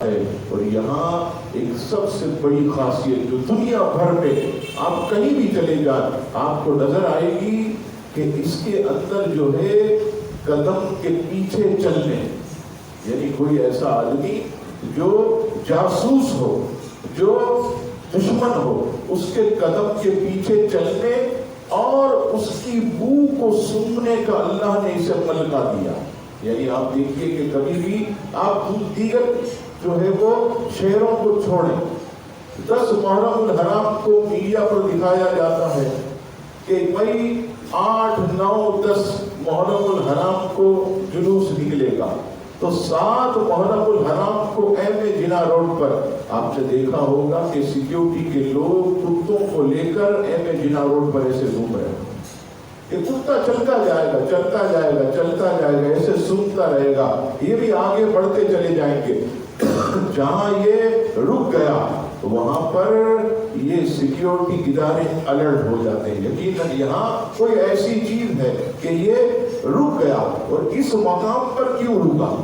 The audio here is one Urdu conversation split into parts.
ہے۔ اور یہاں ایک سب سے بڑی خاصیت جو دنیا بھر میں آپ کہیں بھی چلے جائیں آپ کو نظر آئے گی کہ اس کے اندر جو ہے قدم کے پیچھے چلنے، یعنی کوئی ایسا آدمی جو جاسوس ہو، جو دشمن ہو، اس کے قدم کے پیچھے چلنے اور اس کی بو کو سونگھنے کا اللہ نے اسے ملکہ دیا۔ یعنی آپ دیکھیے کہ کبھی بھی آپ دیگر جو ہے وہ شہروں کو چھوڑیں، 10 محرم الحرام کو میڈیا پر دکھایا جاتا ہے کہ بھائی 8، 9، 10 محرم الحرام کو جلوس نکلے گا، تو 7 محرم الحرام کو ایم اے جناح روڈ پر آپ نے دیکھا ہوگا کہ سیکیورٹی کے لوگ کتوں کو لے کر ایم اے جناح روڈ پر ایسے گھوم رہے ہیں کہ کتا چلتا جائے گا، چلتا جائے گا، چلتا جائے گا، ایسے سنتا رہے گا، یہ بھی آگے بڑھتے چلے جائیں گے۔ جہاں یہ رک گیا وہاں پر یہ سیکیورٹی ادارے الرٹ ہو جاتے ہیں۔ یقیناً یہاں کوئی ایسی چیز ہے کہ یہ رک گیا، اور اس مقام پر کیوں رکا،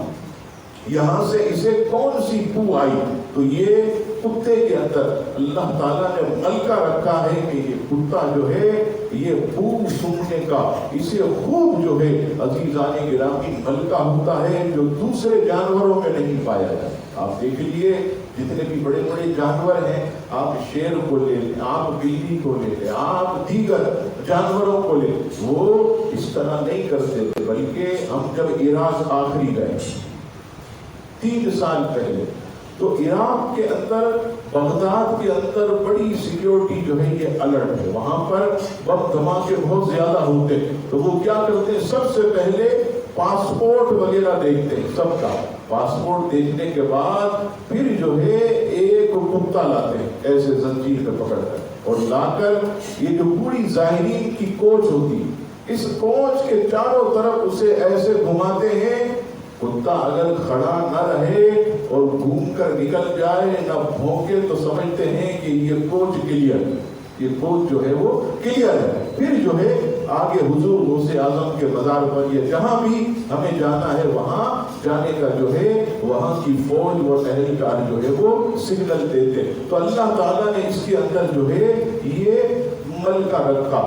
یہاں سے اسے کون سی بو آئی، تو یہ کتے کے اندر اللہ تعالیٰ نے ملکہ رکھا ہے کہ یہ کتا جو ہے یہ بو سونگھنے کا اسے خوب جو ہے عزیزان گرامی ملکہ ہوتا ہے جو دوسرے جانوروں میں نہیں پایا جائے۔ آپ دیکھ لیے جتنے بھی بڑے بڑے جانور ہیں، آپ شیر کو لے لیں، آپ بلی کو لے لیں، آپ دیگر جانوروں کو لے، وہ اس طرح نہیں کرتے تھے، بلکہ ہم جب عراق آخری گئے 3 سال پہلے، تو عراق کے اندر، بغداد کے اندر بڑی سیکیورٹی جو ہے یہ الرٹ ہے، وہاں پر بم دھماکے بہت زیادہ ہوتے، تو وہ کیا کرتے ہیں، سب سے پہلے پاسپورٹ وغیرہ دیکھتے ہیں، سب کا پاسپورٹ دیکھنے کے بعد پھر جو ہے ایک کتا لاتے ہیں ایسے زنجیر پہ پکڑ کر، اور لا کر یہ جو پوری ظاہرین کی کوچ ہوتی، اس کوچ کے چاروں طرف اسے ایسے گھماتے ہیں، کتا اگر کھڑا نہ رہے اور گھوم کر نکل جائے نہ بھونکے تو سمجھتے ہیں کہ یہ کوچ کلیئر، یہ کوچ جو ہے وہ کلیئر ہے۔ پھر جو ہے آگے حضور غوث اعظم کے مزار پر یا جہاں بھی ہمیں جانا ہے وہاں جانے کا جو ہے وہاں کی فوج و اہلکار جو ہے وہ سگنل دیتے، تو اللہ تعالیٰ نے اس کے اندر جو ہے یہ ملکہ رکھا۔